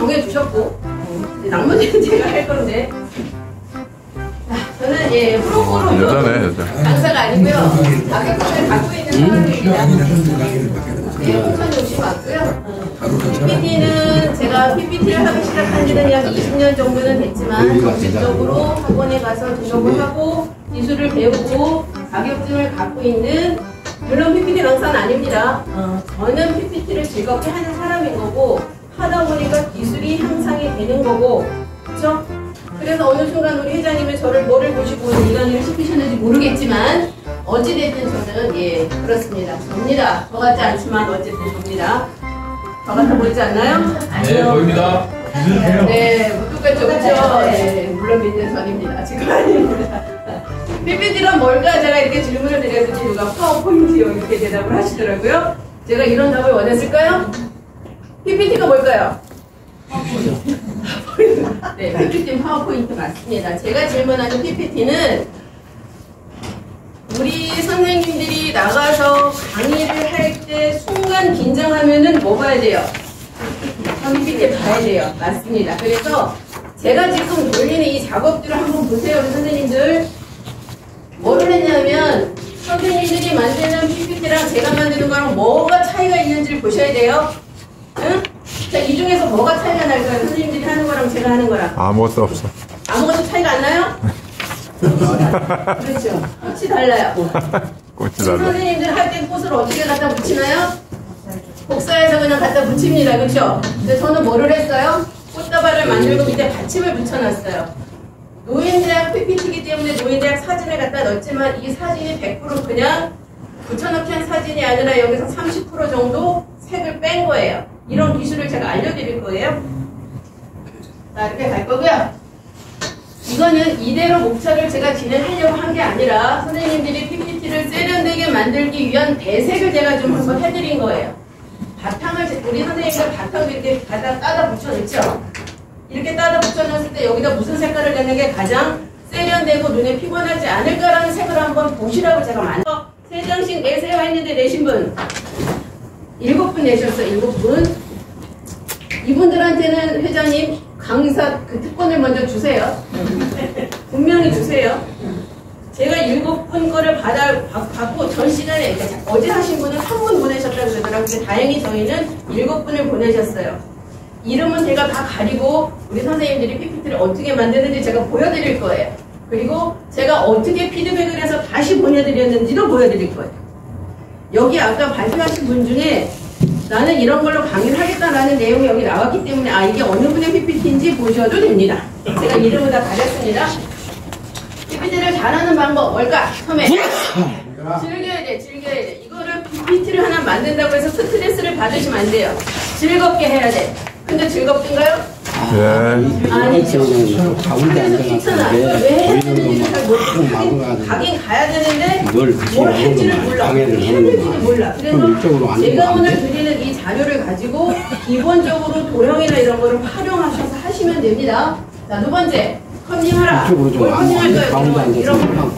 정해주셨고 나머지는 제가 할 건데 저는 예 프로그램 강사가 아니고요 자격증을 갖고 있는 사람입니다. 네, 홍천용씨 맞고요. PPT는 제가 PPT를 하기 시작한 지는 약 20년 정도는 됐지만 정식적으로 학원에 가서 등록을 하고 기술을 배우고 자격증을 갖고 있는 물론 PPT 강사는 아닙니다. 저는 PPT를 즐겁게 하는 사람인 거고 하다 보니까 기술이 향상이 되는 거고 그렇죠? 그래서 어느 순간 우리 회장님이 저를 뭐를 보시고 이 강의를 시키셨는지 모르겠지만 어찌됐든 저는 예 그렇습니다. 접니다. 저 같지 않지만 어쨌든 접니다. 저 같아 보이지 않나요? 네, 보입니다. 네, 뭐 똑같죠, 그렇죠? 네, 물론 믿는 선입니다. 지금 아닙니다. PPT란 뭘까? 제가 이렇게 질문을 드렸더니 누가 파워포인트요 이렇게 대답을 하시더라고요. 제가 이런 답을 원했을까요? PPT가 뭘까요? 네, PPT 파워포인트 맞습니다. 제가 질문하는 PPT는 우리 선생님들이 나가서 강의를 할 때 순간 긴장하면은 뭐 봐야 돼요? PPT 봐야 돼요. 맞습니다. 그래서 제가 지금 돌리는 이 작업들을 한번 보세요, 우리 선생님들. 뭐를 했냐면 선생님들이 만드는 PPT랑 제가 만드는 거랑 뭐가 차이가 있는지를 보셔야 돼요. 응? 자, 이 중에서 뭐가 차이가 날까요? 선생님들이 하는 거랑 제가 하는 거랑. 아무것도 없어. 아무것도 차이가 안 나요? 그렇죠. 꽃이 달라요. 꽃이 달라. 선생님들 할 때 꽃을 어떻게 갖다 붙이나요? 복사해서 그냥 갖다 붙입니다. 그렇죠? 근데 저는 뭐를 했어요? 꽃다발을 만들고 밑에 받침을 붙여놨어요. 노인대학 PPT이기 때문에 노인대학 사진을 갖다 넣었지만 이 사진이 100% 그냥 붙여넣기 한 사진이 아니라 여기서 30% 정도 색을 뺀 거예요. 이런 기술을 제가 알려드릴 거예요. 자, 이렇게 갈 거고요. 이거는 이대로 목차를 제가 진행하려고 한 게 아니라 선생님들이 PPT를 세련되게 만들기 위한 대색을 제가 좀 한번 해드린 거예요. 바탕을, 우리 선생님들 바탕도 이렇게 따다 붙여놓죠? 이렇게 따다 붙여놨을 때 여기다 무슨 색깔을 내는 게 가장 세련되고 눈에 피곤하지 않을까라는 색을 한번 보시라고 제가 만들어 3장씩 내세요 했는데 내신 분 7분 내셨어요. 7분. 이분들한테는 회장님 강의사 그 특권을 먼저 주세요. 분명히 주세요. 제가 7분 거를 받고 전 시간에 그러니까 어제 하신 분은 3분 보내셨다고 그러더라고요. 근데 다행히 저희는 7분을 보내셨어요. 이름은 제가 다 가리고 우리 선생님들이 PPT를 어떻게 만드는지 제가 보여드릴 거예요. 그리고 제가 어떻게 피드백을 해서 다시 보내드렸는지도 보여드릴 거예요. 여기 아까 발표하신 분 중에 나는 이런 걸로 강의를 하겠다라는 내용이 여기 나왔기 때문에 아 이게 어느 분의 PPT인지 보셔도 됩니다. 제가 이름을 다 가렸습니다. PPT를 잘하는 방법 뭘까? 처음에 즐겨야 돼. 즐겨야 돼. 이거를 PPT를 하나 만든다고 해서 스트레스를 받으시면 안 돼요. 즐겁게 해야 돼. 근데 즐겁던가요? 네. 아니죠. 그래서 귀찮아. 왜 해야 되는지를 잘 모르겠어. 가긴 가야 되는데 뭘 할지를 몰라. 해야 될지를 몰라. 그래서 제가 오늘 드리는 이 자료를 가지고 기본적으로 도형이나 이런 거를 활용하셔서 하시면 됩니다. 자, 2번째. 컨닝하라. 뭘 컨닝할 거예요? 이런 거.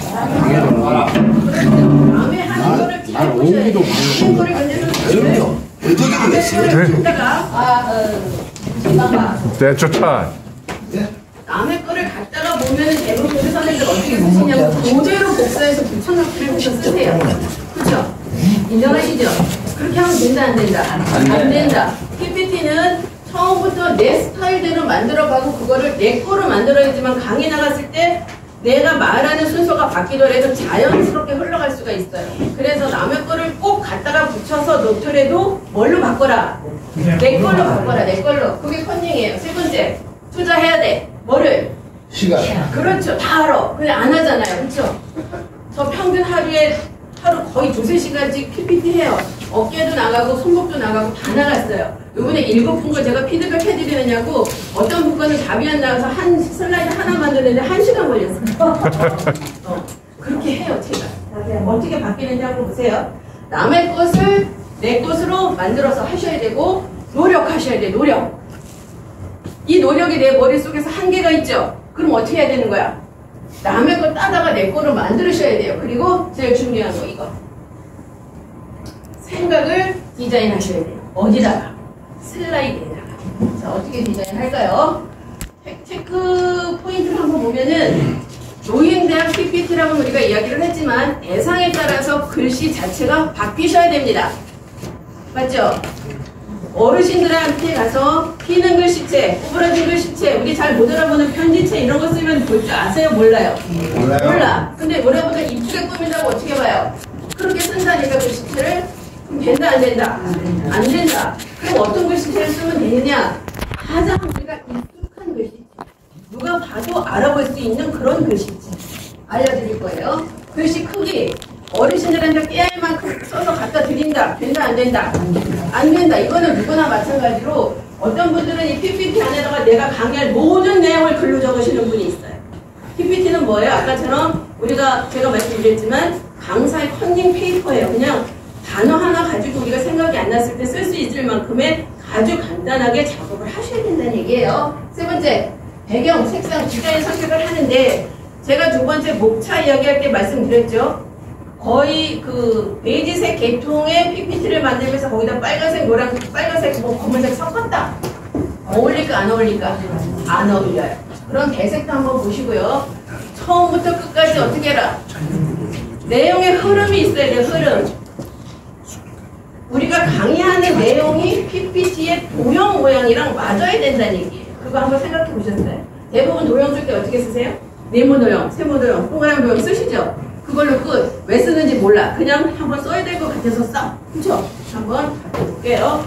다음에 하는 거를 기억해보셔야 돼요. 하는 거를 근데도 네, 좋다. 남의 거를 갖다가 보면은 대부분 우리 선생님들 어떻게 쓰시냐고 그대로 복사해서 붙여넣기를 해서 쓰세요. 그렇죠? 인정하시죠? 그렇게 하면 된다 안 된다? 안 된다. PPT는 처음부터 내 스타일대로 만들어가고 그거를 내 거로 만들어야지만 강의 나갔을 때 내가 말하는 순서가 바뀌더라도 자연스럽게 흘러갈 수가 있어요. 그래서 남의 거를 꼭 갖다가 붙여서 놓더라도 뭘로 바꿔라? 내 걸로 바꿔라. 내 걸로. 그게 컨닝이에요. 3번째. 투자해야 돼. 뭐를? 시간. 그렇죠. 다 알아. 근데 안 하잖아요. 그렇죠? 저 평균 하루에 거의 2~3시간씩 PPT 해요. 어깨도 나가고 손목도 나가고 다 나갔어요. 이번에 7분 걸 제가 피드백 해드리느냐고 어떤 분과는 답이 안 나와서 한 슬라이드 하나 만드는데 1시간 걸렸어요. 그렇게 해요. 제가. 어떻게 바뀌는지 한번 보세요. 남의 것을 내 것으로 만들어서 하셔야 되고 노력하셔야 돼. 노력. 이 노력이 내 머릿속에서 한계가 있죠. 그럼 어떻게 해야 되는 거야? 남의 거 따다가 내 거로 만들으셔야 돼요. 그리고 제일 중요한 거 이거. 생각을 디자인하셔야 돼요. 어디다가? 슬라이드에다가. 자, 어떻게 디자인할까요? 체크 포인트를 한번 보면은 노인대학 PPT라고 우리가 이야기를 했지만 대상에 따라서 글씨 자체가 바뀌셔야 됩니다. 맞죠? 어르신들한테 가서 피는 글씨체, 구부러진 글씨체, 우리 잘 못 알아보는 편지체 이런 거 쓰면 볼 줄 아세요? 몰라요? 몰라. 근데 노래보다 이쁘게 꾸민다고 어떻게 봐요? 그렇게 쓴다니까 글씨체를. 그럼 된다 안 된다? 안 된다. 그럼 어떤 글씨체를 쓰면 되느냐? 가장 우리가 익숙한 글씨체. 누가 봐도 알아볼 수 있는 그런 글씨체. 알려드릴 거예요. 글씨 크기. 어르신들한테 깨알 만큼 써서 갖다 드린다. 된다 안 된다? 안 된다. 이거는 누구나 마찬가지로 어떤 분들은 이 PPT 안에다가 내가 강의할 모든 내용을 글로 적으시는 분이 있어요. PPT는 뭐예요? 아까처럼 제가 말씀드렸지만 강사의 컨닝 페이퍼예요. 그냥 단어 하나 가지고 우리가 생각이 안 났을 때 쓸 수 있을 만큼의 아주 간단하게 작업을 하셔야 된다는 얘기예요. 세 번째, 배경, 색상, 디자인 선택을 하는데 제가 두 번째 목차 이야기할 때 말씀드렸죠. 거의 그 베이지색 계통의 PPT를 만들면서 거기다 빨간색, 노란색, 빨간색, 검은색 섞었다. 어울릴까 안 어울릴까? 안 어울려요. 그럼 대색도 한번 보시고요. 처음부터 끝까지 어떻게 해라? 내용의 흐름이 있어야 돼요. 흐름. 우리가 강의하는 내용이 PPT의 도형 모양이랑 맞아야 된다는 얘기예요. 그거 한번 생각해 보셨어요? 대부분 도형 쓸 때 어떻게 쓰세요? 네모 도형, 세모 도형, 동그라미 도형 쓰시죠? 그걸로 끝. 왜 쓰는지 몰라. 그냥 한번 써야 될 것 같아서 써. 그쵸? 한번 볼게요.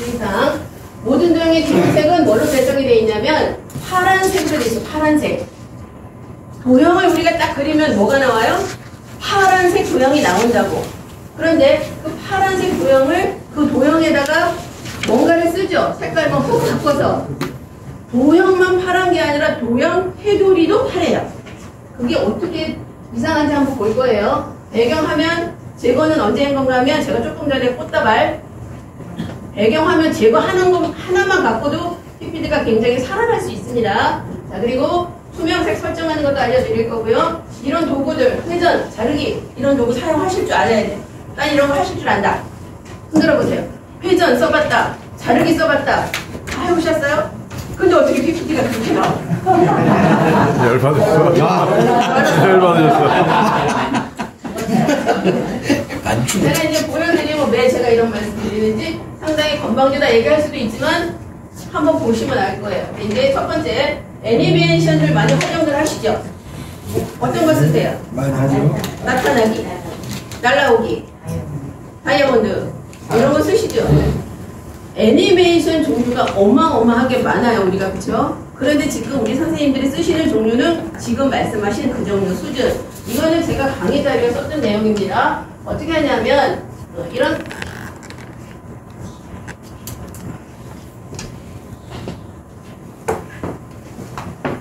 이상 모든 도형의 기본색은 뭐로 결정이 되어 있냐면 파란색으로 되어 있어요. 파란색. 도형을 우리가 딱 그리면 뭐가 나와요? 파란색 도형이 나온다고. 그런데 그 파란색 도형을 그 도형에다가 뭔가를 쓰죠. 색깔만 푹 바꿔서. 도형만 파란 게 아니라 도형 테두리도 파래요. 그게 어떻게 이상한지 한번 볼 거예요. 배경화면 제거는 언제 한 건가 하면 제가 조금 전에 꽃다발 배경화면 제거하는 거 하나만 갖고도 PPT가 굉장히 살아날 수 있습니다. 자, 그리고 투명색 설정하는 것도 알려드릴 거고요. 이런 도구들, 회전, 자르기 이런 도구 사용하실 줄 알아야 돼. 난 이런 거 하실 줄 안다. 흔들어 보세요. 회전 써봤다. 자르기 써봤다. 다 해보셨어요? 근데 어떻게 PPT가 그렇게 나와? 열받았어. 열받으셨어. 제가 이제 보여드리면 왜 제가 이런 말씀 드리는지 상당히 건방지다 얘기할 수도 있지만 한번 보시면 알 거예요. 이제 첫 번째 애니메이션을 많이 활용을 하시죠. 어떤 거 쓰세요? 많이 하죠. 나타나기, 날라오기, 다이아몬드 이런 거 쓰시죠. 애니메이션 종류가 어마어마하게 많아요. 우리가 그쵸? 그런데 지금 우리 선생님들이 쓰시는 종류는 지금 말씀하신 그 종류 수준. 이거는 제가 강의 자료에 썼던 내용입니다. 어떻게 하냐면 이런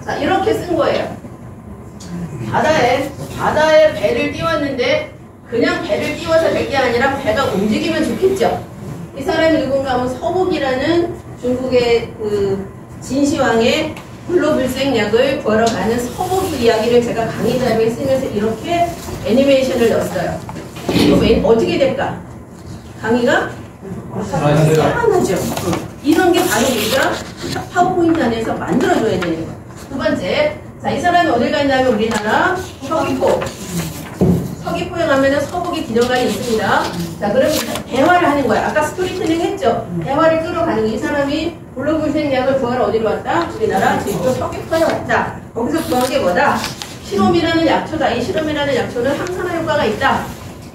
자 이렇게 쓴 거예요. 바다에 배를 띄웠는데 그냥 배를 띄워서 될 게 아니라 배가 움직이면 좋겠죠. 이 사람이 누군가 하면 서북이라는 중국의 그 진시황의 불로불생약을 구하러 가는 서북 이야기를 제가 강의 자료에 쓰면서 이렇게 애니메이션을 넣었어요. 그럼 어떻게 될까? 강의가 살아나죠. 이런 게 바로 우리가 파워포인트 안에서 만들어줘야 되는 거예요. 두 번째, 자, 이 사람이 어딜 갔냐면 우리나라 서귀포. 서귀포에 가면은 서북이 기념관이 있습니다. 자, 그럼 대화를 하는 거야. 아까 스토리텔링 했죠? 대화를 끌어가는 거. 이 사람이 불로불생약을 구하러 어디로 왔다? 우리나라 제주도 서귀포에 왔다. 거기서 구한 게 뭐다? 실홈이라는 약초다. 이 실홈이라는 약초는 항산화 효과가 있다.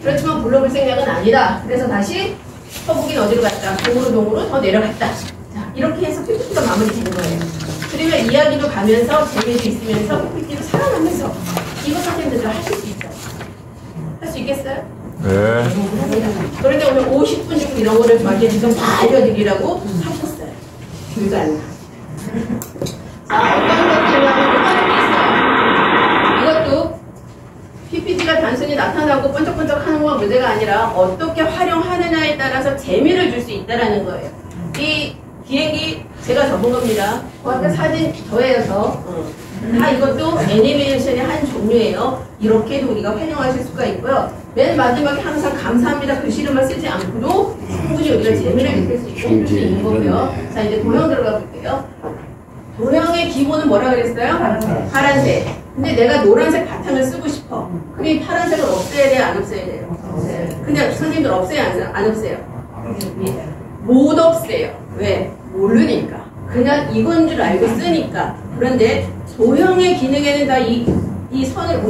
그렇지만 불로불생약은 아니다. 그래서 다시 서북이 어디로 갔다? 동으로 더 내려갔다. 자, 이렇게 해서 PPT가 마무리되는 거예요. 그러면 이야기도 가면서 재미도 있으면서 PPT도 살아나면서 이거 선생님들 하실 수 있죠. 할 수 있겠어요? 네. 그런데 오늘 50분 정도 이런 거를 저한테 지금 다 알려드리라고 하셨어요. 불가능. 자, 어떤 것들이 이것도 PPT가 단순히 나타나고 번쩍번쩍 하는 건 문제가 아니라 어떻게 활용하느냐에 따라서 재미를 줄 수 있다는 거예요. 이 비행기 제가 접은 겁니다. 아까 사진 저예요. 다 이것도 애니메이션의 한 종류예요. 이렇게도 우리가 활용하실 수가 있고요. 맨 마지막에 항상 감사합니다 글씨를만 쓰지 않고도 충분히 우리가 재미를 느낄 수 있고 해줄 수 있는 거고요. 자, 이제 도형 들어가 볼게요. 도형의 기본은 뭐라 그랬어요? 파란색. 근데 내가 노란색 바탕을 쓰고 싶어. 그럼 이 파란색을 없애야 돼요? 안 없애야 돼요? 근데 선생님들 없애요? 안 없애요? 못 없애요. 왜? 모르니까. 그냥 이건 줄 알고 쓰니까. 그런데 도형의 기능에는 다 이 선을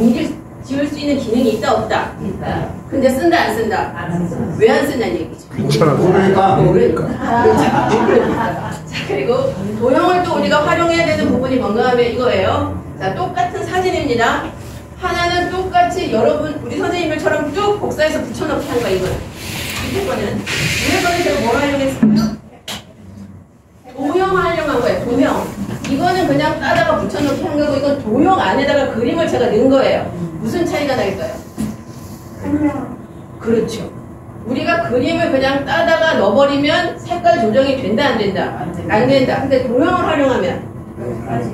지울 수 있는 기능이 있다 없다? 있다. 근데 쓴다 안 쓴다? 안 쓴다. 왜 안 쓴다는 얘기죠? 귀찮아. 모르니까. 자, 그리고 도형을 또 우리가 활용해야 되는 부분이 뭔가 하면 이거예요. 자, 똑같은 사진입니다. 하나는 똑같이 여러분 우리 선생님들처럼 쭉 복사해서 붙여넣기 한 거야. 이거는 밑에 거는 제가 뭘 활용했어요? 도형 활용한 거예요. 도형. 이거는 그냥 따다가 붙여넣기 한 거고 이건 도형 안에다가 그림을 제가 넣은 거예요. 무슨 차이가 날까요? 그렇죠. 우리가 그림을 그냥 따다가 넣어버리면 색깔 조정이 된다 안 된다? 안 된다. 근데 도형을 활용하면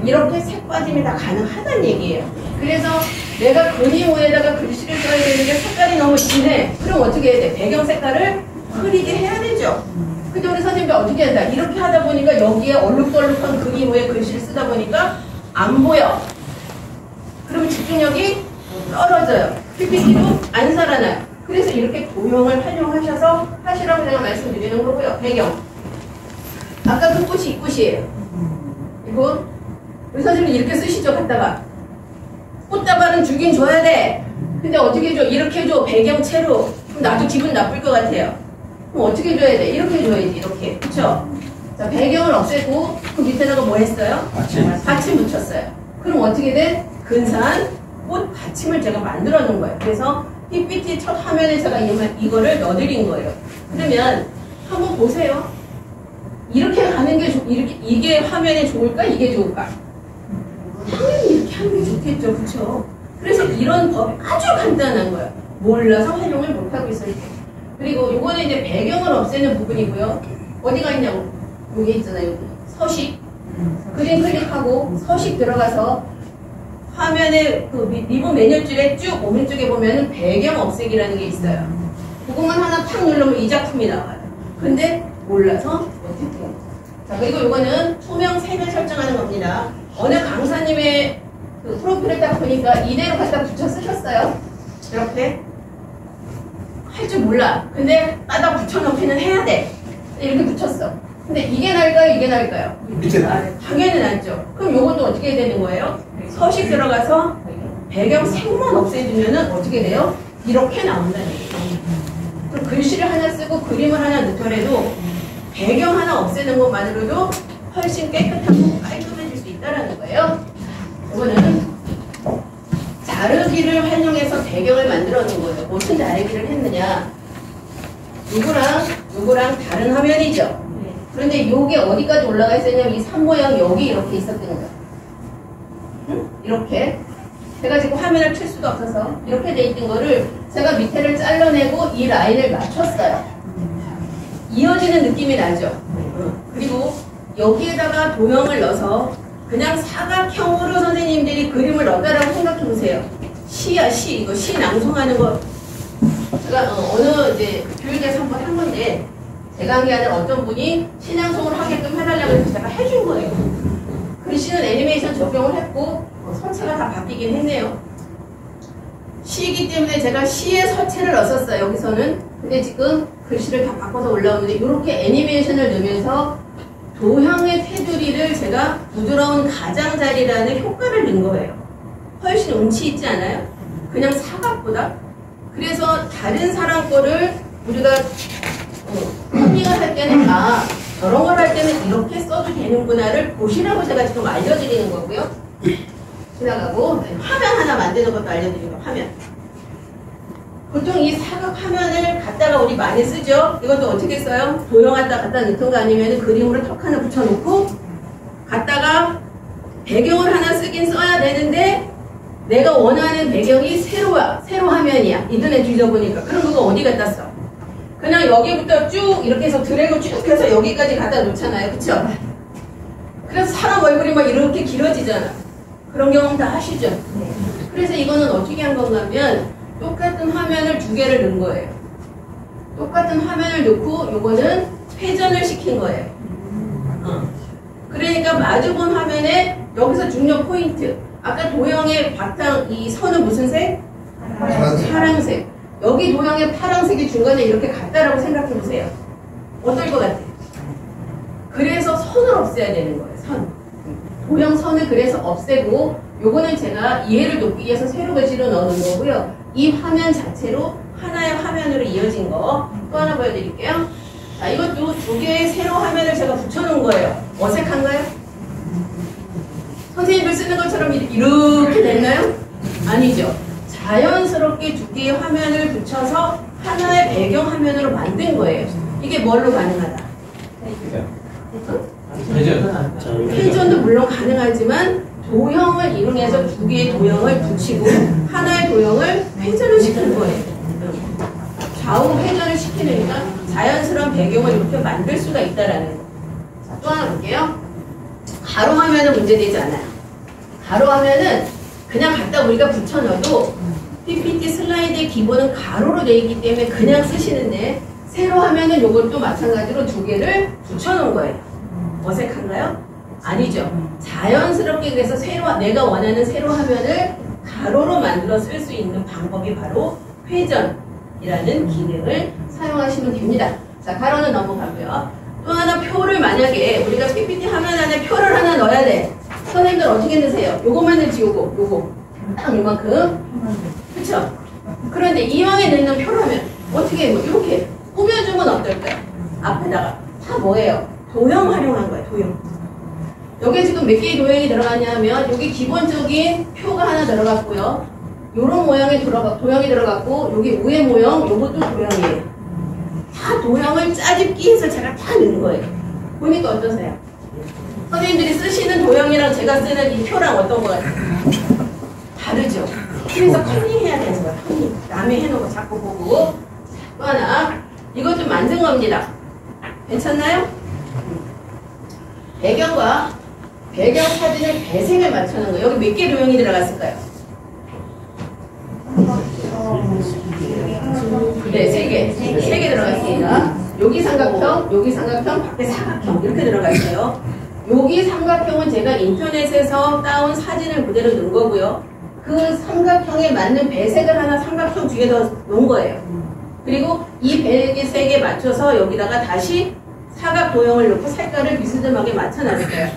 이렇게 색 빠짐이 다 가능하다는 얘기예요. 그래서 내가 그림 위에다가 글씨를 써야 되는데 색깔이 너무 진해. 그럼 어떻게 해야 돼? 배경 색깔을 흐리게 해야 되죠. 근데 우리 선생님들 어떻게 한다? 이렇게 하다 보니까 여기에 얼룩덜룩한 그림 위에 글씨를 쓰다 보니까 안 보여. 그러면 집중력이 떨어져요. PPT도 안 살아나요. 그래서 이렇게 도형을 활용하셔서 하시라고 제가 말씀드리는 거고요. 배경. 아까 그 꽃이 이 꽃이에요. 이거 우리 선생님 이렇게 쓰시죠. 갖다가 꽃다발은 주긴 줘야 돼. 근데 어떻게 줘? 이렇게 줘. 배경채로. 그럼 나도 기분 나쁠 것 같아요. 그럼 어떻게 줘야 돼? 이렇게 줘야지. 이렇게. 그쵸? 자, 배경을 없애고 그 밑에다가 뭐 했어요? 받침 붙였어요. 그럼 어떻게 돼? 근사한 꽃 받침을 제가 만들어 놓은 거예요. 그래서 PPT 첫 화면에 제가 이거를 넣어드린 거예요. 그러면 한번 보세요. 이렇게 가는 게 이게 화면에 좋을까? 이게 좋을까? 당연히 이렇게 하는 게 좋겠죠. 그쵸? 그래서 이런 법이 아주 간단한 거예요. 몰라서 활용을 못하고 있을 때. 그리고 요거는 이제 배경을 없애는 부분이고요. 어디가 있냐고. 여기 있잖아요. 여기. 서식. 그림 클릭하고 서식 들어가서 화면에 그 리본 메뉴줄에 쭉 오른쪽에 보면은 배경 없애기라는 게 있어요. 그것만 하나 탁 누르면 이 작품이 나와요. 근데 몰라서 못했대요. 자, 그리고 이거는 투명 색을 설정하는 겁니다. 어느 강사님의 그 프로필을 딱 보니까 이대로 갖다 붙여 쓰셨어요. 이렇게. 할 줄 몰라. 근데 따다 붙여넣기는 해야 돼. 이렇게 붙였어. 근데 이게 나을까요? 이게 나을까요? 밑에 당연히 낫죠. 그럼 요것도 어떻게 해야 되는 거예요? 서식 들어가서 배경 색만 없애주면은 어떻게 돼요? 이렇게 나온다는 얘기예요. 그럼 글씨를 하나 쓰고 그림을 하나 넣더라도 배경 하나 없애는 것만으로도 훨씬 깨끗하고 깔끔해질 수 있다는 거예요. 이거는 자르기를 활용해서 배경을 만들어 놓은 거예요. 무슨 자르기를 했느냐? 누구랑 다른 화면이죠. 그런데 이게 어디까지 올라가 있었냐면 이 산 모양 여기 이렇게 있었던 거예요. 응? 이렇게. 제가 지금 화면을 칠 수가 없어서 이렇게 돼 있던 거를 제가 밑에를 잘라내고 이 라인을 맞췄어요. 이어지는 느낌이 나죠. 그리고 여기에다가 도형을 넣어서 그냥 사각형으로 선생님들이 그림을 넣었다라고 생각해 보세요. 시야, 시. 이거 시 낭송하는 거. 제가 어느 이제 교육에서 한번 한 건데, 제가 한 게 아니라 어떤 분이 시 낭송을 하게끔 해달라고 해서 제가 해준 거예요. 글씨는 애니메이션 적용을 했고, 서체가 다 바뀌긴 했네요. 시이기 때문에 제가 시의 서체를 넣었어요. 여기서는. 근데 지금 글씨를 다 바꿔서 올라오는데, 이렇게 애니메이션을 넣으면서 도형의 테두리를 제가 부드러운 가장자리라는 효과를 넣은 거예요. 훨씬 운치 있지 않아요? 그냥 사각보다. 그래서 다른 사람 거를 우리가 컨닝을 할 때는 저런 걸 할 때는 이렇게 써도 되는구나를 보시라고 제가 지금 알려드리는 거고요. 지나가고 화면 하나 만드는 것도 알려드리는 거예요. 화면. 보통 이 사각 화면을 갖다가 우리 많이 쓰죠. 이것도 어떻게 써요? 도형 갖다 넣던가 아니면 그림으로 턱 하나 붙여놓고 갖다가 배경을 하나 쓰긴 써야 되는데 내가 원하는 배경이 세로야. 세로 화면이야. 인터넷 뒤져보니까. 그럼 그거 어디 갖다 써? 그냥 여기부터 쭉 이렇게 해서 드래그 쭉 해서 여기까지 갖다 놓잖아요. 그쵸? 그래서 사람 얼굴이 막 이렇게 길어지잖아. 그런 경험 다 하시죠? 그래서 이거는 어떻게 한 건가 하면 똑같은 화면을 두 개를 넣은 거예요. 똑같은 화면을 넣고 요거는 회전을 시킨 거예요. 그러니까 마주본 화면에 여기서 중요 포인트. 아까 도형의 바탕 이 선은 무슨 색? 파란색. 여기 도형의 파란색이 중간에 이렇게 같다라고 생각해 보세요. 어떨 것 같아요? 그래서 선을 없애야 되는 거예요. 선. 도형 선을 그래서 없애고 요거는 제가 이해를 돕기 위해서 세로 배지로 넣는 거고요. 이 화면 자체로 하나의 화면으로 이어진 거 또 하나 보여드릴게요. 자, 이것도 두 개의 세로 화면을 제가 붙여놓은 거예요. 어색한가요? 선생님들 쓰는 것처럼 이렇게 됐나요? 아니죠. 자연스럽게 두 개의 화면을 붙여서 하나의 배경 화면으로 만든 거예요. 이게 뭘로 가능하다? 회전도 물론 가능하지만 도형을 이용해서 두 개의 도형을 붙이고 하나의 도형을 회전을 시키는 거예요. 좌우 회전을 시키니까 자연스러운 배경을 이렇게 만들 수가 있다라는 거. 자, 또 하나 볼게요. 가로 화면은 문제되지 않아요. 가로 화면은 그냥 갖다 우리가 붙여넣어도 PPT 슬라이드의 기본은 가로로 되어 있기 때문에 그냥 쓰시는데 세로 화면은 이것도 마찬가지로 두 개를 붙여놓은 거예요. 어색한가요? 아니죠. 자연스럽게 그래서 내가 원하는 세로 화면을 가로로 만들어 쓸 수 있는 방법이 바로 회전이라는 기능을 사용하시면 됩니다. 자, 가로는 넘어가고요. 또 하나 표를 만약에 우리가 PPT 화면 안에 표를 하나 넣어야 돼. 선생님들 어떻게 넣으세요? 요거만 넣지 요거. 딱 요만큼. 그쵸? 그런데 이왕에 넣는 표라면 어떻게 뭐 이렇게 꾸며주면 어떨까요? 앞에다가 다 뭐예요? 도형 활용한 거예요. 도형. 여기 지금 몇 개의 도형이 들어갔냐면 여기 기본적인 표가 하나 들어갔고요. 요런 모양의 도형이 들어갔고 여기 위에 모형 요것도 도형이에요. 다 도형을 짜집기 해서 제가 다 넣은 거예요. 보니까 어떠세요? 선생님들이 쓰시는 도형이랑 제가 쓰는 이 표랑 어떤 거 같아요? 다르죠? 그래서 컨닝해야 되는 거예요. 컨닝. 남이 해놓은 거 자꾸 보고. 또 하나 이것 좀 만든 겁니다. 괜찮나요? 배경과 배경 사진의 배색을 맞추는 거예요. 여기 몇 개 도형이 들어갔을까요? 네, 세 개 들어갔습니다. 여기 삼각형, 여기 삼각형, 밖에 사각형 이렇게 들어가 있어요. 여기 삼각형은 제가 인터넷에서 따온 사진을 그대로 넣은 거고요. 그 삼각형에 맞는 배색을 하나 삼각형 뒤에 더 놓은 거예요. 그리고 이 배색에 맞춰서 여기다가 다시 사각 도형을 넣고 색깔을 비스듬하게 맞춰놨어요.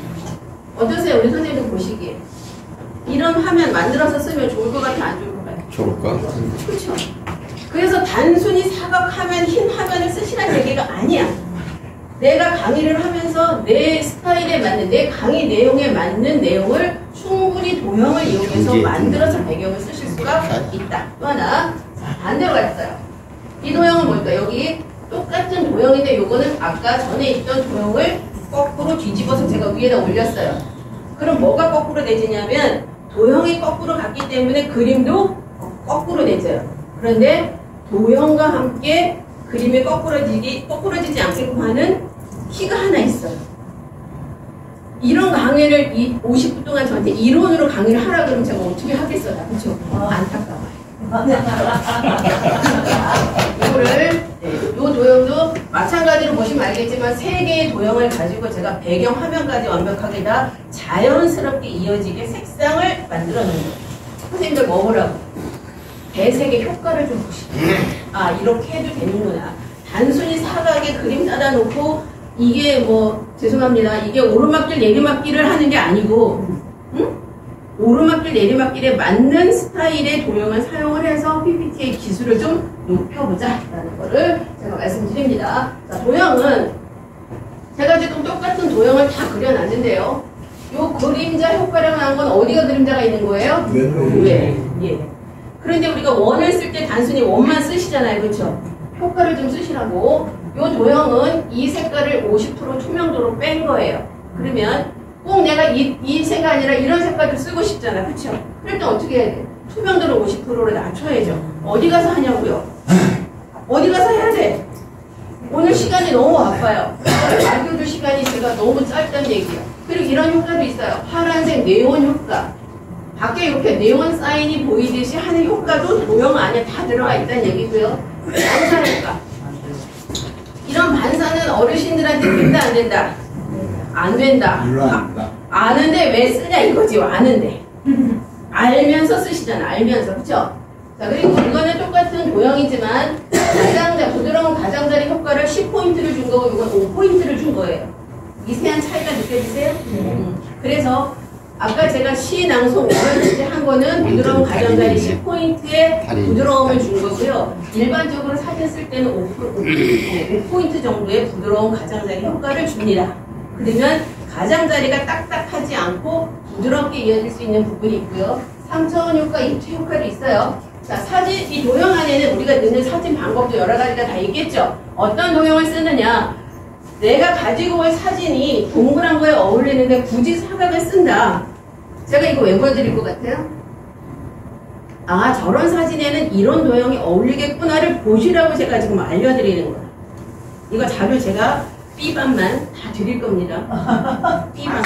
어떠세요? 우리 선생님들 보시기에. 이런 화면 만들어서 쓰면 좋을 것 같아요? 안 좋을 것 같아요? 좋을까? 그렇죠. 그래서 단순히 사각 화면, 흰 화면을 쓰시라는 얘기가 아니야. 내가 강의를 하면서 내 스타일에 맞는, 내 강의 내용에 맞는 내용을 충분히 도형을 이용해서 만들어서 배경을 쓰실 수가 있다. 또 하나, 반대로 갔어요. 이 도형은 뭘까? 여기 똑같은 도형인데 요거는 아까 전에 있던 도형을 거꾸로 뒤집어서 제가 위에다 올렸어요. 그럼 뭐가 거꾸로 되지냐면 도형이 거꾸로 갔기 때문에 그림도 거꾸로 되져요. 그런데 도형과 함께 그림이 거꾸러지지 않게끔 하는 키가 하나 있어요. 이런 강의를 50분 동안 저한테 이론으로 강의를 하라 그러면 제가 어떻게 하겠어요? 그렇죠? 안타까워요. 요 도형도 마찬가지로 보시면 알겠지만 3개의 도형을 가지고 제가 배경 화면까지 완벽하게 다 자연스럽게 이어지게 색상을 만들어 놓은 거예요. 선생님들 뭐 보라고? 배색의 효과를 좀 보시고 아 이렇게 해도 되는구나. 단순히 사각에 그림 따다 놓고 이게 뭐 죄송합니다. 이게 오르막길 내리막길을 하는 게 아니고 오르막길 내리막길에 맞는 스타일의 도형을 사용을 해서 PPT의 기술을 좀 높여보자 라는 거를 제가 말씀드립니다. 자, 도형은 제가 지금 똑같은 도형을 다 그려놨는데요. 요 그림자 효과라고 나온 건 어디가 그림자가 있는 거예요? 왜? 예. 그런데 우리가 원을 쓸 때 단순히 원만 쓰시잖아요. 그렇죠? 효과를 좀 쓰시라고. 요 도형은 이 색깔을 50% 투명도로 뺀 거예요. 그러면 꼭 내가 이 색이 아니라 이런 색깔을 쓰고 싶잖아. 그렇죠? 그럴 때 어떻게 해야 돼? 투명도를 50%로 낮춰야죠. 어디 가서 하냐고요? 어디 가서 해야 돼? 오늘 시간이 너무 바빠요. 알려줄 시간이 제가 너무 짧다는 얘기예요. 그리고 이런 효과도 있어요. 파란색 네온 효과. 밖에 이렇게 네온 사인이 보이듯이 하는 효과도 도형 안에 다 들어가 있다는 얘기고요. 반사 효과. 이런 반사는 어르신들한테 된다 안 된다? 안 된다. 아는데 왜 쓰냐 이거지. 아는데. 알면서 쓰시잖아. 알면서. 그쵸? 자, 그리고 이거는 똑같은 도형이지만 부드러운 가장자리 효과를 10포인트를 준 거고 이건 5포인트를 준 거예요. 미세한 차이가 느껴지세요? 그래서 아까 제가 시낭송 이걸 한 거는 부드러운 가장자리 10포인트의 부드러움을 준 거고요. 일반적으로 사진 쓸 때는 5포인트 정도의 부드러운 가장자리 효과를 줍니다. 그러면 가장자리가 딱딱하지 않고 부드럽게 이어질 수 있는 부분이 있고요. 3차원 효과, 입체 효과도 있어요. 자, 사진, 이 도형 안에는 우리가 넣는 사진 방법도 여러 가지가 다 있겠죠. 어떤 도형을 쓰느냐. 내가 가지고 올 사진이 동그란 거에 어울리는데 굳이 사각을 쓴다. 제가 이거 왜 보여드릴 것 같아요? 아, 저런 사진에는 이런 도형이 어울리겠구나를 보시라고 제가 지금 알려드리는 거예요. 이거 자료 제가 B반만 다 드릴 겁니다. B반만.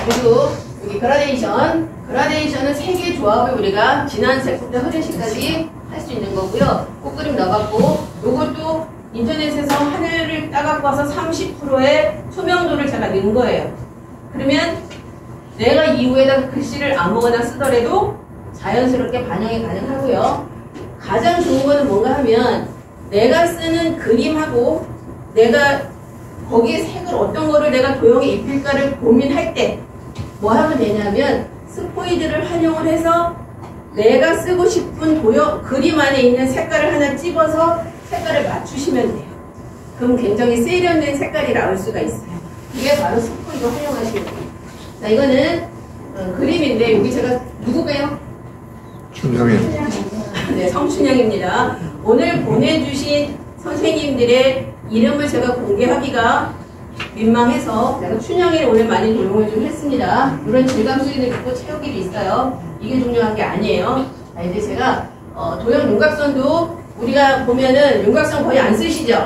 그리고 여기 그라데이션은 세 개의 조합을 우리가 진한 색부터 흐린 색까지 할 수 있는 거고요. 꽃그림 넣어갖고 요것도 인터넷에서 하늘을 따갖고 와서 30%의 투명도를 제가 넣은 거예요. 그러면 내가 이후에다 글씨를 아무거나 쓰더라도 자연스럽게 반영이 가능하고요. 가장 좋은 거는 뭔가 하면 내가 쓰는 그림하고 내가 거기에 색을 어떤 거를 내가 도형에 입힐까를 고민할 때 뭐 하면 되냐면 스포이드를 활용을 해서 내가 쓰고 싶은 도형 그림 안에 있는 색깔을 하나 집어서 색깔을 맞추시면 돼요. 그럼 굉장히 세련된 색깔이 나올 수가 있어요. 이게 바로 스포이드 활용하시는 거예요. 자, 이거는 그림인데 여기 제가 누구게요? 춘향이. 네, 성춘향입니다. 오늘 보내주신 선생님들의 이름을 제가 공개하기가 민망해서 제가 춘향이를 오늘 많이 도용을 좀 했습니다. 물론 질감수리도 있고 채우기도 있어요. 이게 중요한 게 아니에요. 자, 이제 제가 도형 윤곽선도 우리가 보면은 윤곽선 거의 안 쓰시죠?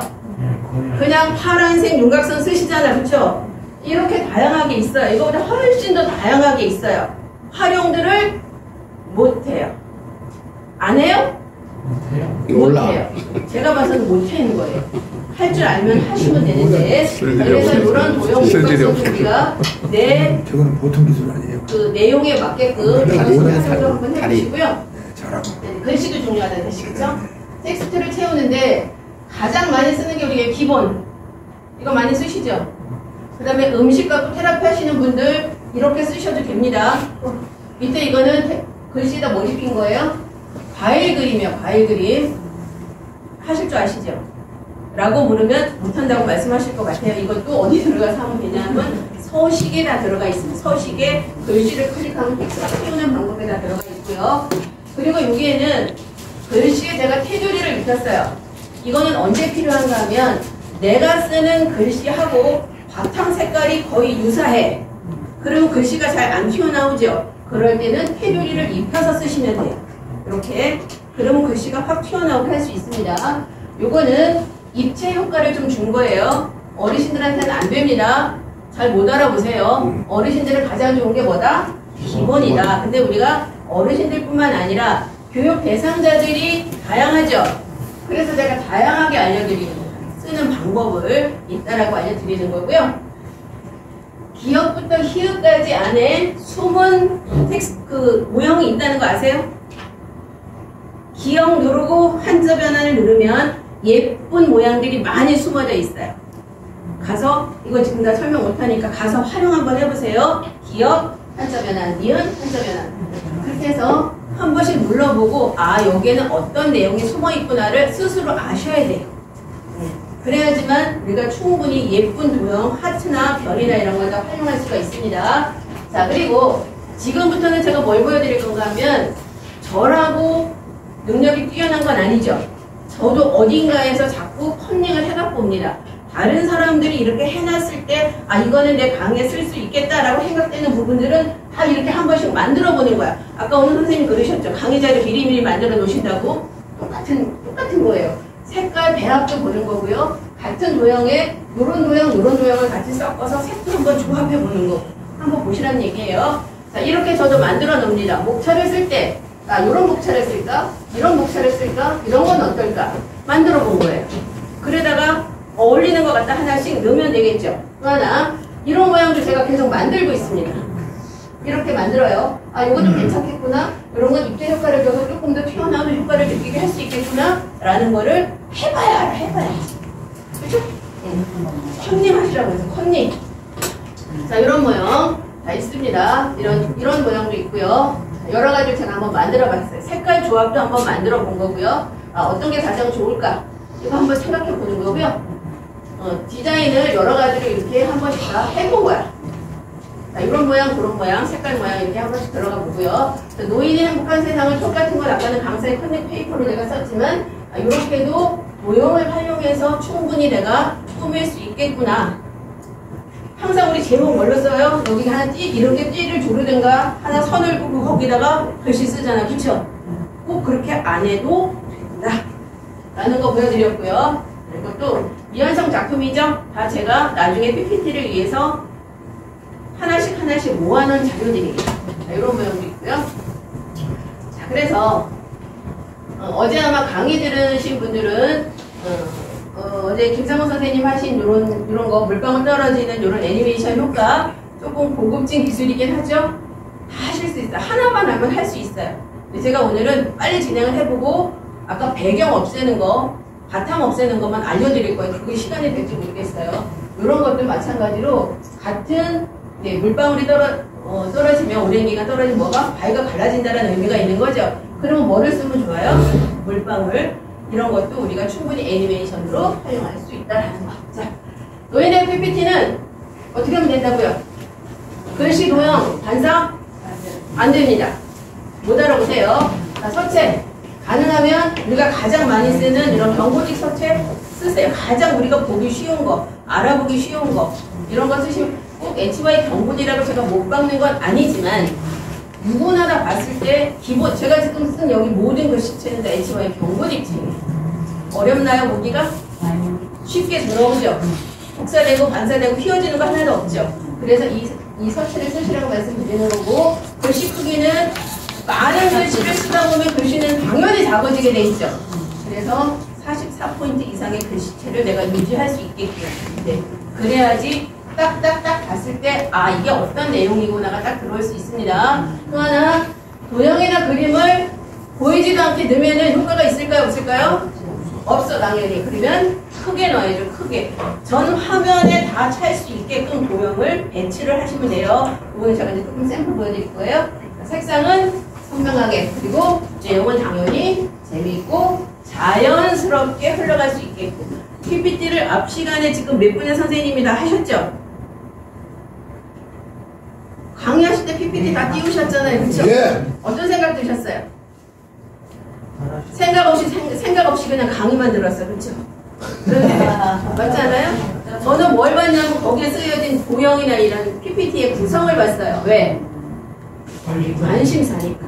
그냥 파란색 윤곽선 쓰시잖아요. 그렇죠? 이렇게 다양하게 있어요. 이거보다 훨씬 더 다양하게 있어요. 활용들을 못해요. 안 해요? 못해요. 제가 봐서는 못하는 거예요. 할 줄 알면 하시면 되는데 그래서 이런 도형 윤곽선도 우리가 내 저거는 보통 기술 아니에요. 그 내용에 맞게끔 활용을 한번 해보시고요. 잘하고. 글씨도 중요하다는 뜻이죠. 텍스트를 채우는데 가장 많이 쓰는 게 우리가 기본. 이거 많이 쓰시죠? 그 다음에 음식과 테라피 하시는 분들 이렇게 쓰셔도 됩니다. 밑에 이거는 글씨에다 뭐 입힌 거예요? 과일 그림이에요. 과일 그림. 하실 줄 아시죠? 라고 물으면 못한다고 말씀하실 것 같아요. 이것도 어디 들어가서 하면 되냐면 서식에 다 들어가 있습니다. 서식에 글씨를 클릭하면 텍스트가 띄우는 방법에 다 들어가 있고요. 그리고 여기에는 글씨에 제가 테두리를 입혔어요. 이거는 언제 필요한가 하면 내가 쓰는 글씨하고 바탕 색깔이 거의 유사해. 그리고 글씨가 잘 안 튀어나오죠. 그럴 때는 테두리를 입혀서 쓰시면 돼요. 이렇게. 그러면 글씨가 확 튀어나오게 할 수 있습니다. 요거는 입체 효과를 좀 준 거예요. 어르신들한테는 안 됩니다. 잘 못 알아보세요. 어르신들은 가장 좋은 게 뭐다? 기본이다. 근데 우리가 어르신들뿐만 아니라 교육 대상자들이 다양하죠. 그래서 제가 다양하게 알려드리는 거예요. 쓰는 방법을 있다라고 알려드리는 거고요. 기역부터 희읍까지 안에 숨은 텍스트 모형이 있다는 거 아세요? 기역 누르고 한자 변환을 누르면 예쁜 모양들이 많이 숨어져 있어요. 가서 이거 지금 다 설명 못하니까 가서 활용 한번 해보세요. 기역, 한자 변환, 니은, 한자 변환. 그렇게 해서 한 번씩 눌러보고 아 여기에는 어떤 내용이 숨어있구나를 스스로 아셔야 돼요. 그래야지만 우리가 충분히 예쁜 도형, 하트나 별이나 이런 걸 다 활용할 수가 있습니다. 자, 그리고 지금부터는 제가 뭘 보여드릴 건가 하면 저라고 능력이 뛰어난 건 아니죠. 저도 어딘가에서 자꾸 컨닝을 해갖고 옵니다. 다른 사람들이 이렇게 해놨을 때 아 이거는 내 강의에 쓸 수 있겠다라고 생각되는 부분들은 다 이렇게 한 번씩 만들어 보는 거야. 아까 오늘 선생님 그러셨죠. 강의 자료 미리미리 만들어 놓으신다고. 똑같은 거예요. 색깔 배합도 보는 거고요. 같은 도형에 요런 도형을 같이 섞어서 색도 한번 조합해 보는 거. 한번 보시라는 얘기예요. 자, 이렇게 저도 만들어 놓습니다. 목차를 쓸 때, 이런 목차를 쓸까? 이런 목차를 쓸까? 이런 건 어떨까? 만들어 본 거예요. 그러다가 어울리는 것 같다 하나씩 넣으면 되겠죠. 또 하나, 이런 모양도 제가 계속 만들고 있습니다. 이렇게 만들어요. 이것도 괜찮겠구나. 이런 건 입체 효과를 줘서 조금 더 튀어나오는 효과를 느끼게 할 수 있겠구나. 라는 거를 해봐야 알아, 해봐야지. 그죠? 컨닝 하시라고 해서 컨닝. 자, 이런 모양 다 있습니다. 이런 모양도 있고요. 여러 가지를 제가 한번 만들어 봤어요. 색깔 조합도 한번 만들어 본 거고요. 어떤 게 가장 좋을까? 이거 한번 생각해 보는 거고요. 디자인을 여러 가지로 이렇게 한 번씩 다 해본 거야. 자, 이런 모양, 그런 모양, 색깔 모양 이렇게 한 번씩 들어가 보고요. 노인의 행복한 세상을 똑같은 건 아까는 강사의 컨닝 페이퍼로 내가 썼지만 이렇게도 모형을 활용해서 충분히 내가 꾸밀 수 있겠구나. 항상 우리 제목 뭘로 써요? 여기 하나 이렇게 띠를 조르든가 하나 선을 긋고 거기다가 글씨 쓰잖아. 그쵸? 꼭 그렇게 안 해도 된다. 라는 거 보여드렸고요. 이것도 미완성 작품이죠? 다 제가 나중에 PPT를 위해서 하나씩 모아놓은 자료들이에요. 자, 이런 모양도 있고요. 자, 그래서 어제 아마 강의 들으신 분들은 어제 김상훈 선생님 하신 이런 거 물방울 떨어지는 이런 애니메이션 효과 조금 고급진 기술이긴 하죠. 다 하실 수 있어요. 하나만 하면 할 수 있어요. 근데 제가 오늘은 빨리 진행을 해보고 아까 배경 없애는 거, 바탕 없애는 것만 알려드릴 거예요. 그게 시간이 될지 모르겠어요. 이런 것도 마찬가지로 같은 물방울이 떨어지면 오랜 기간 떨어지면 뭐가? 바위가 갈라진다는 의미가 있는 거죠. 그러면 뭐를 쓰면 좋아요? 물방울. 이런 것도 우리가 충분히 애니메이션으로 활용할 수 있다는 거. 자, 노인의 PPT는 어떻게 하면 된다고요? 글씨, 도형, 반사? 안 됩니다. 못 알아보세요. 자, 서체. 가능하면 우리가 가장 많이 쓰는 이런 경고직 서체 쓰세요. 가장 우리가 보기 쉬운 거, 알아보기 쉬운 거. 이런 거 쓰시면 꼭 HY 경고직이라고 제가 못 박는 건 아니지만 누구나 다 봤을 때 기본, 제가 지금 쓴 여기 모든 글씨체는 다 HY 경고직체예요. 어렵나요, 보기가? 쉽게 들어오죠. 복사되고 반사되고 휘어지는 거 하나도 없죠. 그래서 이 서체를 쓰시라고 말씀드리는 거고, 글씨 크기는 많은 글씨를 쓰다 보면 글씨는 당연히 작아지게 돼 있죠. 그래서 44포인트 이상의 글씨체를 내가 유지할 수 있게끔. 네. 그래야지 딱딱딱 봤을 때 이게 어떤 내용이구나가 딱 들어올 수 있습니다. 또 하나, 도형이나 그림을 보이지도 않게 넣으면 효과가 있을까요, 없을까요? 없어, 당연히. 그러면 크게 넣어야죠, 크게. 전 화면에 다 찰 수 있게끔 도형을 배치를 하시면 돼요. 이거는 제가 이제 조금 샘플 보여드릴 거예요. 색상은 선명하게, 그리고 내용은 당연히 재미있고 자연스럽게 흘러갈 수 있게끔. PPT를 앞 시간에 지금 몇 분의 선생님이 다 하셨죠? 강의하실 때 PPT 다 띄우셨잖아요, 그렇죠? 예. 어떤 생각 드셨어요? 생각 없이 그냥 강의만 들었어요, 그렇죠? 맞지 않아요? 저는 뭘 봤냐면 거기에 쓰여진 도형이나 이런 PPT의 구성을 봤어요. 왜? 관심사니까.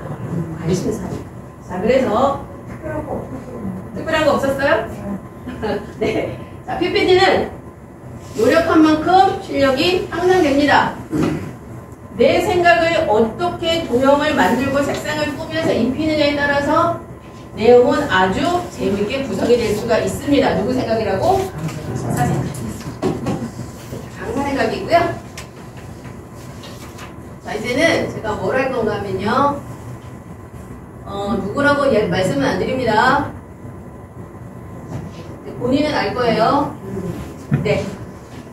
자, 그래서 특별한 거 없었어요? 네. 자, PPT는 노력한 만큼 실력이 향상됩니다. 내 생각을 어떻게 도형을 만들고 색상을 꾸며서 입히느냐에 따라서 내용은 아주 재미있게 구성이 될 수가 있습니다. 누구 생각이라고? 강사 생각이겠습니다. 강사 생각이고요. 자, 이제는 제가 뭘 할 건가 하면요. 누구라고 말씀은 안 드립니다. 본인은 알 거예요. 네.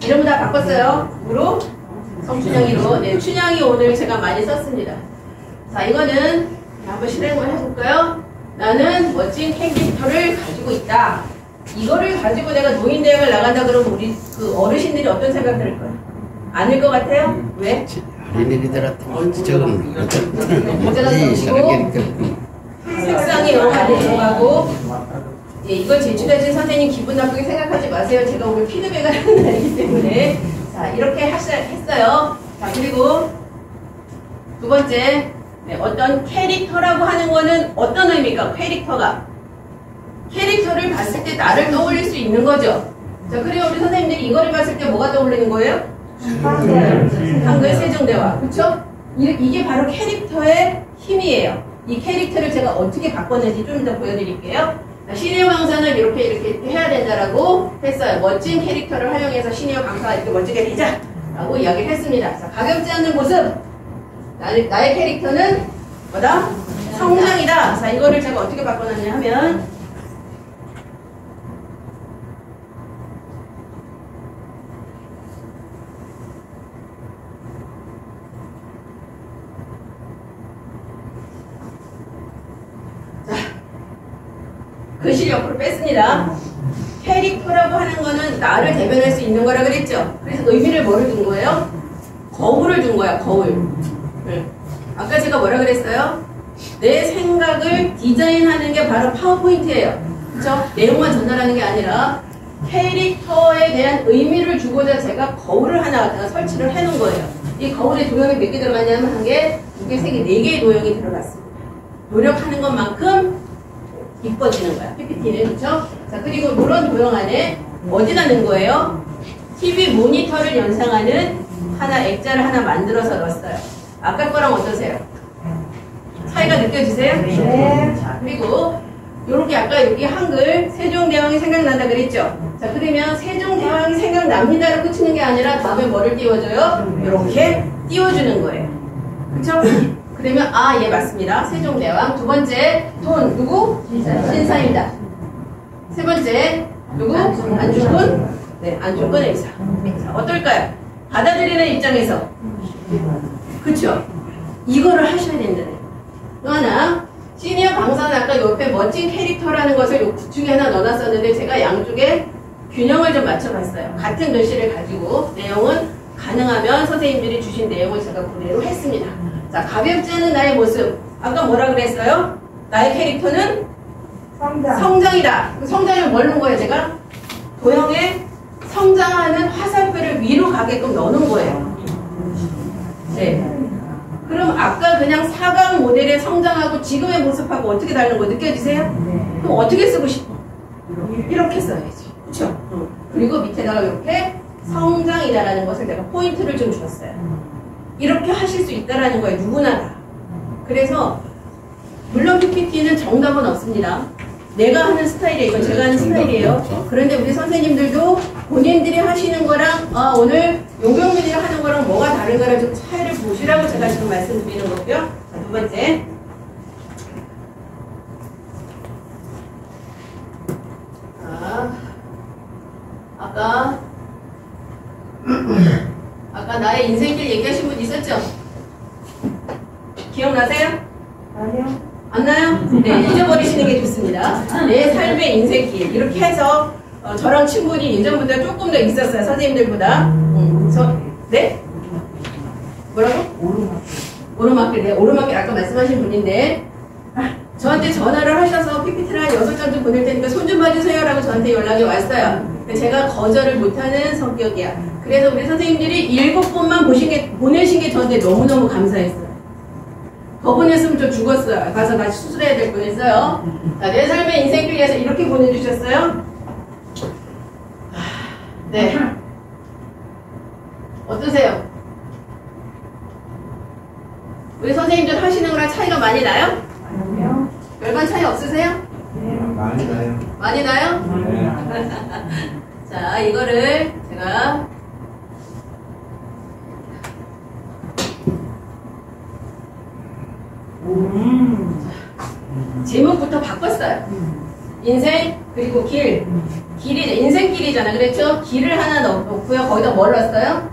이름을 다 바꿨어요. 누구로? 성춘향이로. 네, 춘향이 오늘 제가 많이 썼습니다. 자, 이거는 한번 실행을 해볼까요? 나는 멋진 캐릭터를 가지고 있다. 이거를 가지고 내가 노인대학을 나간다 그러면 우리 그 어르신들이 어떤 생각 들을 거예요? 아닐 것 같아요? 왜? 어린이들한테 적은 문제가 넘치고 색상이 너무 많이 들어가고, 예, 이걸 제출해준 선생님 기분 나쁘게 생각하지 마세요. 제가 오늘 피드백을 하는 날이기 때문에. 자, 이렇게 했어요. 자, 그리고 두 번째, 네, 어떤 캐릭터라고 하는 거는 어떤 의미일까? 캐릭터를 봤을 때 나를 떠올릴 수 있는 거죠. 자, 그리고 우리 선생님들이 이거를 봤을 때 뭐가 떠올리는 거예요? 한글 세종대왕. 그쵸? 이게 바로 캐릭터의 힘이에요. 이 캐릭터를 제가 어떻게 바꿨는지 좀 이따 보여드릴게요. 시니어 강사는 이렇게 해야 된다라고 했어요. 멋진 캐릭터를 활용해서 시니어 강사가 이렇게 멋지게 되자! 라고 이야기를 했습니다. 자, 가볍지 않는 모습. 나의 캐릭터는 뭐다? 성장이다. 자, 이거를 제가 어떻게 바꿔놨냐 하면 글씨를 옆으로 뺐습니다. 캐릭터라고 하는 거는 나를 대변할 수 있는 거라 그랬죠. 그래서 의미를 뭐를 둔 거예요? 거울을 둔 거야, 거울. 아까 제가 뭐라 그랬어요? 내 생각을 디자인하는 게 바로 파워포인트예요. 그렇죠? 내용만 전달하는 게 아니라 캐릭터에 대한 의미를 주고자 제가 거울을 하나 설치를 해놓은 거예요. 이 거울에 도형이 몇 개 들어갔냐면 한 개, 두 개, 세 개, 네 개의 도형이 들어갔습니다. 노력하는 것만큼 이뻐지는 거야, PPT는. 그쵸? 자, 그리고 이런 도형 안에 어디다 넣은 거예요? TV 모니터를 연상하는 하나, 액자를 하나 만들어서 넣었어요. 아까 거랑 어떠세요? 차이가 느껴지세요? 네. 자, 그리고 요렇게 아까 여기 한글 세종대왕이 생각난다 그랬죠? 자, 그러면 세종대왕이 생각납니다로 끝이는 게 아니라 다음에 뭐를 띄워줘요? 요렇게 띄워주는 거예요. 그쵸? 그러면 아, 예, 맞습니다. 세종대왕. 두 번째, 돈 누구? 신사입니다. 세 번째, 누구? 안중근? 네, 안중근 의사. 자, 어떨까요? 받아들이는 입장에서. 그쵸? 이거를 하셔야 된다네. 또 하나, 시니어 강사는 아까 옆에 멋진 캐릭터라는 것을 요 구축에 하나 넣어놨었는데 제가 양쪽에 균형을 좀 맞춰봤어요. 같은 글씨를 가지고 내용은 가능하면 선생님들이 주신 내용을 제가 그대로 했습니다. 자, 가볍지 않은 나의 모습. 아까 뭐라 그랬어요? 나의 캐릭터는 성장이다. 성장을 뭘 넣은 거예요, 제가? 도형에 성장하는 화살표를 위로 가게끔 넣는 거예요. 네. 그럼 아까 그냥 사각 모델의 성장하고 지금의 모습하고 어떻게 다른 거 느껴지세요? 그럼 어떻게 쓰고 싶어? 이렇게 써야지. 그쵸? 그리고 밑에다가 이렇게 성장이다라는 것을 내가 포인트를 좀 줬어요. 이렇게 하실 수 있다라는 거예요. 누구나 다. 그래서 물론 PPT는 정답은 없습니다. 내가 하는 스타일이에요. 이건 제가 하는 스타일이에요. 그런데 우리 선생님들도 본인들이 하시는 거랑 오늘 용병민이 하는 거랑 뭐가 다른가를 좀 차이를 보시라고 제가 지금 말씀드리는 거고요. 자, 두 번째. 아까 나의 인생길 얘기하신 분 있었죠? 기억나세요? 아니요. 안 나요? 네, 잊어버리시는 게 좋습니다. 내 삶의 인생길. 이렇게 해서 저랑 친분이 예전보다 조금 더 있었어요. 선생님들보다. 네? 뭐라고? 오르막길. 네, 오르막길 아까 말씀하신 분인데 저한테 전화를 하셔서 PPT를 한 6장 좀 보낼 테니까 손 좀 봐주세요 라고 저한테 연락이 왔어요. 제가 거절을 못하는 성격이야. 그래서 우리 선생님들이 7번만 보내신 게 저한테 너무너무 감사했어요. 더 보냈으면 저 죽었어요. 가서 다시 수술해야 될 뻔했어요. 자, 내 삶의 인생길 위해서 이렇게 보내주셨어요. 네. 어떠세요? 우리 선생님들 하시는 거랑 차이가 많이 나요? 아니요. 별반 차이 없으세요? 네. 많이 나요. 많이 나요? 네. 자, 이거를 제가 제목부터 바꿨어요. 인생 그리고 길. 길이 인생길이잖아. 그랬죠? 길을 하나 넣고요. 거기다 뭘 넣었어요?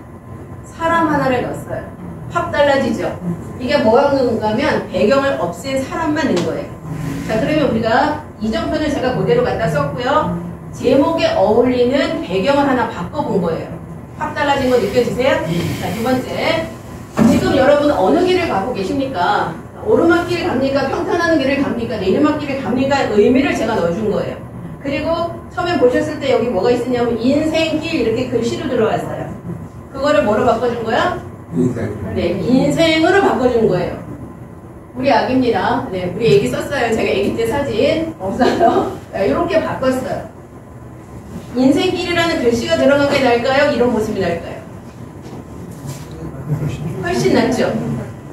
사람 하나를 넣었어요. 확 달라지죠? 이게 뭐가 넣은 거면 배경을 없앤 사람만 넣은 거예요. 자, 그러면 우리가 이정표는 제가 그대로 갖다 썼고요. 제목에 어울리는 배경을 하나 바꿔본 거예요. 확 달라진 거 느껴지세요? 자, 두 번째. 지금 여러분 어느 길을 가고 계십니까? 오르막길 갑니까? 평탄하는 길을 갑니까? 내리막길을 갑니까? 의미를 제가 넣어준 거예요. 그리고 처음에 보셨을 때 여기 뭐가 있었냐면 인생길 이렇게 글씨로 들어왔어요. 그거를 뭐로 바꿔준 거야? 인생. 네, 인생으로 바꿔준 거예요. 우리 아기입니다. 네, 우리 애기 썼어요. 제가 애기 때 사진 없어요. 이렇게 바꿨어요. 인생길이라는 글씨가 들어간 게 날까요? 이런 모습이 날까요? 훨씬 낫죠.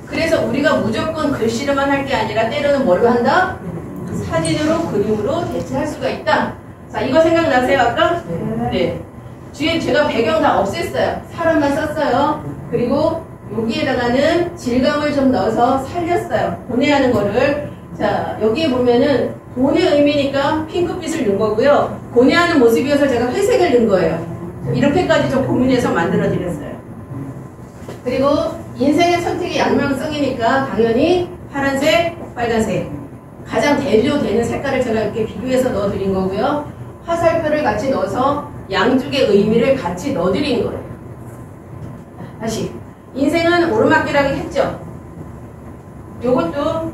그래서 우리가 무조건 글씨로만 할 게 아니라 때로는 뭘로 한다? 사진으로, 그림으로 대체할 수가 있다. 자, 이거 생각나세요 아까? 네. 뒤에 제가 배경 다 없앴어요. 사람만 썼어요. 그리고 여기에다가는 질감을 좀 넣어서 살렸어요. 고뇌하는 거를. 자, 여기에 보면은 고뇌 의미니까 핑크빛을 넣은 거고요. 고뇌하는 모습이어서 제가 회색을 넣은 거예요. 이렇게까지 좀 고민해서 만들어 드렸어요. 그리고 인생의 선택이 양면성이니까 당연히 파란색, 빨간색. 가장 대조되는 색깔을 제가 이렇게 비교해서 넣어 드린 거고요. 화살표를 같이 넣어서 양쪽의 의미를 같이 넣어 드린 거예요. 다시. 인생은 오르막길이라고 했죠? 요것도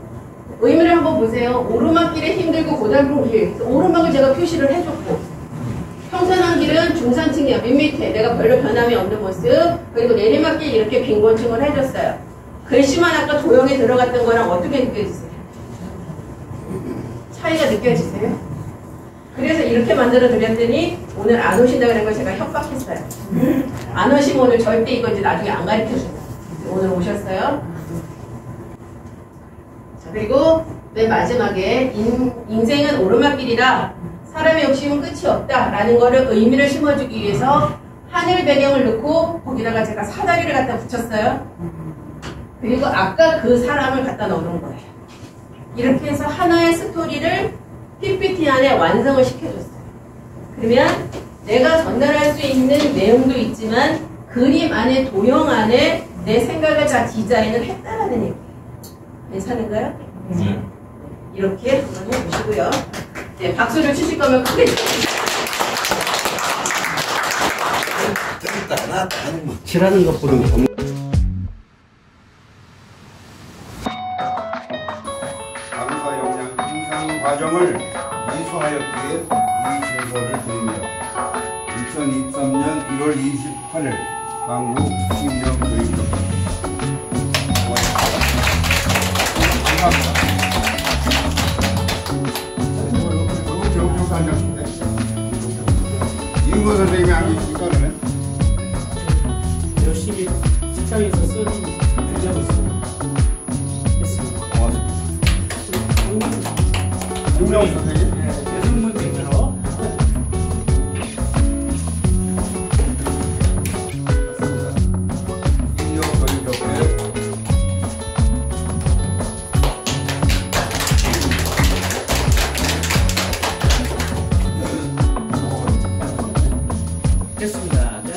의미를 한번 보세요. 오르막길에 힘들고 고달픈 길. 오르막을 제가 표시를 해줬고, 평탄한 길은 중산층이야. 밑밑에 내가 별로 변함이 없는 모습. 그리고 내리막길 이렇게 빈곤층을 해줬어요. 글씨만 아까 도형에 들어갔던 거랑 어떻게 느껴지세요? 차이가 느껴지세요? 그래서 이렇게 만들어 드렸더니 오늘 안 오신다 그런 걸 제가 협박했어요. 안 오시면 오늘 절대 이거 이제 나중에 안 가르쳐 줘요. 오늘 오셨어요. 자, 그리고 맨 마지막에 인생은 오르막길이다. 사람의 욕심은 끝이 없다. 라는 거를 의미를 심어주기 위해서 하늘 배경을 넣고 거기다가 제가 사다리를 갖다 붙였어요. 그리고 아까 그 사람을 갖다 넣어놓은 거예요. 이렇게 해서 하나의 스토리를 PPT 안에 완성을 시켜줬어요. 그러면 내가 전달할 수 있는 내용도 있지만 그림 안에, 도형 안에 내 생각을 다 디자인을 했다라는 얘기예요. 괜찮은가요? 네. 이렇게 한번 해보시고요. 네, 박수를 치실 거면 크게 칠하는 것보다 좀 강과 영양 향상 과정을 이수하였기에 이 제서를 드립니다. 2023년 1월 28일 강구 신명교육입니다. 감사합니다. 이은거 선생님이 안 계시니까 그러네. 열심히 직장에서 쓰는 일하고 있습니다. 고맙습니다. 김명 선생님. 대승문 대표로 인력 교육협회 됐습니다. 네.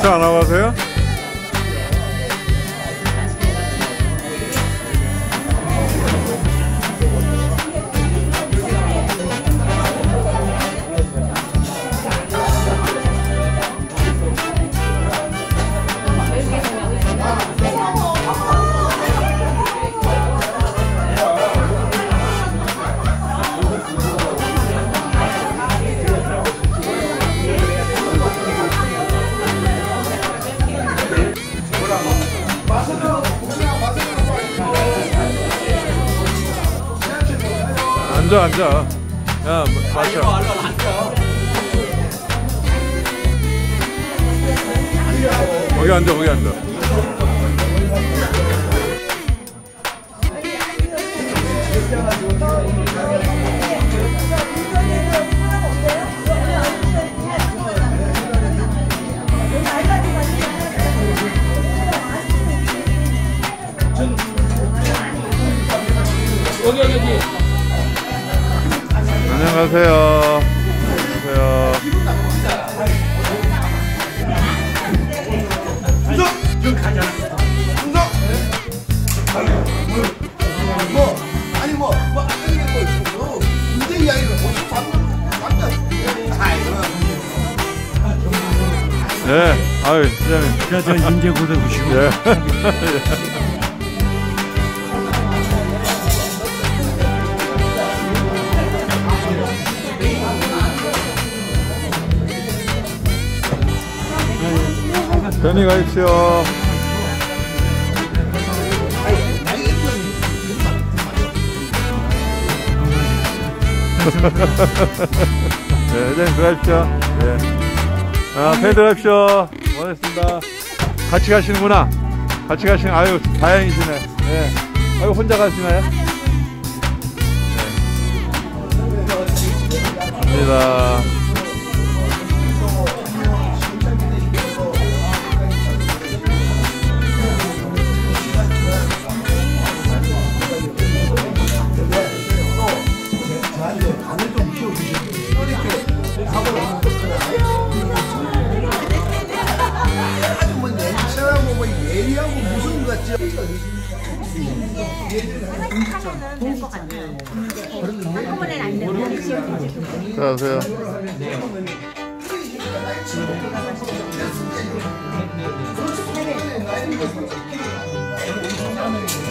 자, 나가세요. 앉아. 야, 마셔. 거기 앉아, 거기 앉아. 여기. 안녕하세요. 안녕하세요. 문제 이야기를 보시 방금 네, 아유, 시장님. 저 인제 고대구시고. 예. 편히 가십시오. 네, 회장님 들어가십시오. 네. 편히 들어가십시오. 고맙습니다. 같이 가시는구나. 같이 가시는, 아유, 다행이시네. 네. 아유, 혼자 가시나요? 네. 갑니다. 예리하고 무슨 것 같지? 들어가세요.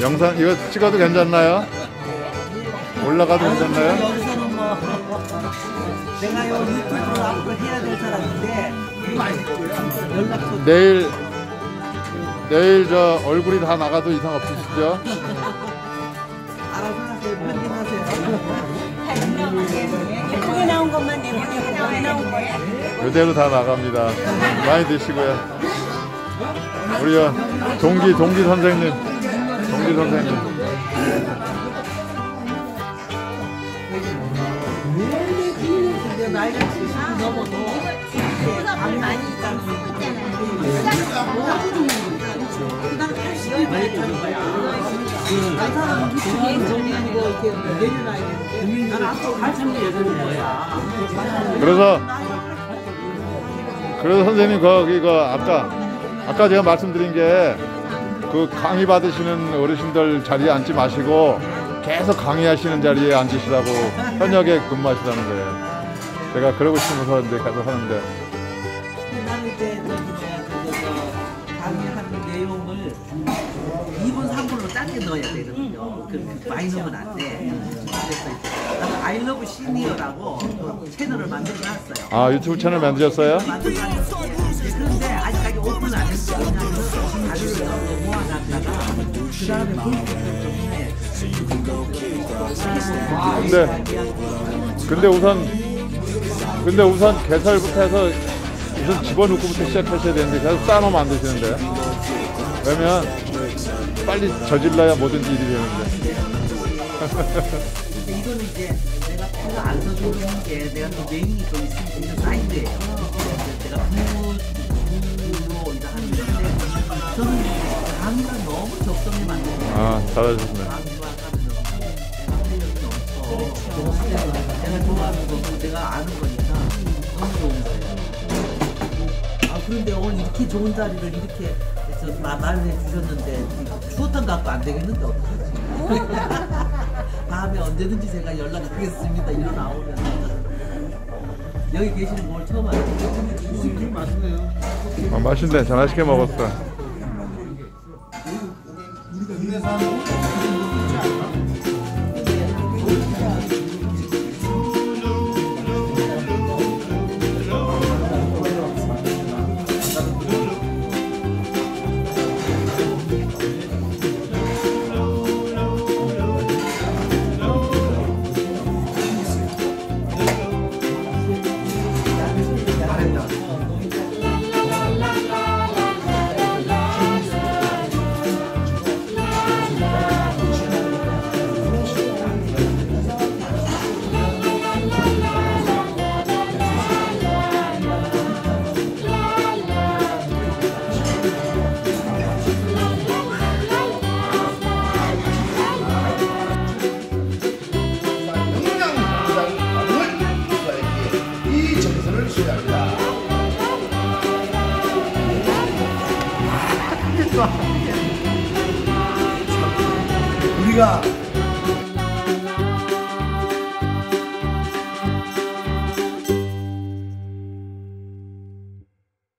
영상 이거 찍어도 괜찮나요? 올라가도 괜찮나요? 여기서는 뭐 내가 여기 유튜브로 앞으로 해야 될 사람인데 연락처 내일 저 얼굴이 다 나가도 이상 없으시죠? 알아서 하세요. 편집하세요. 예쁘게 나온 것만 내보내고 예쁘게 나온 거야. 이대로 다 나갑니다. 많이 드시고요. 우리 동기 선생님. 근데 나이가 70 넘어도 수업을 많이 쓰고 있잖아요. 그냥 80이 많이 타는 거야. 다른 사람은 60이 정리하고 이렇게 내려놔야 되는데 난 앞으로 갈수록 예전인 거야. 그래서 선생님 아까 제가 말씀드린 게 그 강의 받으시는 어르신들 자리에 앉지 마시고 계속 강의하시는 자리에 앉으시라고 현역에 근무하시라는 거예요. 제가 그러고 싶어서 이제 계속 하는데. 나는 이제 강의하는 내용을 2분 3분으로 짧게 넣어야 되거든요. 그렇게 많이 넣으면 안 돼. 그래서 나는 아이러브 시니어라고 채널을 만들어놨어요. 아, 유튜브 채널 만드셨어요? 그런데 아직까지 오픈 안 했어요. 왜냐하면 자료를 모아놨다가 그 다음에 근데 우선 개설부터 해서 우선 집어넣고부터 시작하셔야 되는데 계속 쌓아놓으면 안 되시는데요? 왜냐면 빨리 저질러야 뭐든지 일이 되는데. 이거는 이제 내가 별로 안 써주는 게 내가 또 메인이 좀 있는 사이드예요. 내가 부로 이제 하는데 저는 강의가 너무 적성에 맞는 거예요. 아, 잘하셨네. 강의와 하면은 내가 좋아하는 거고 내가 아는 거니까 너무 좋은 거예요. 아 그런데 오늘 이렇게 좋은 자리를 이렇게 말을 해주셨는데 추어탕 갖고 안 되겠는데 어떡하지? 다음에 언제든지 제가 연락하겠습니다. 이런 나오면 여기 계시는 걸 처음 알았어요. 맛있네요. 맛있네. 잘 맛있게 먹었어. 우리가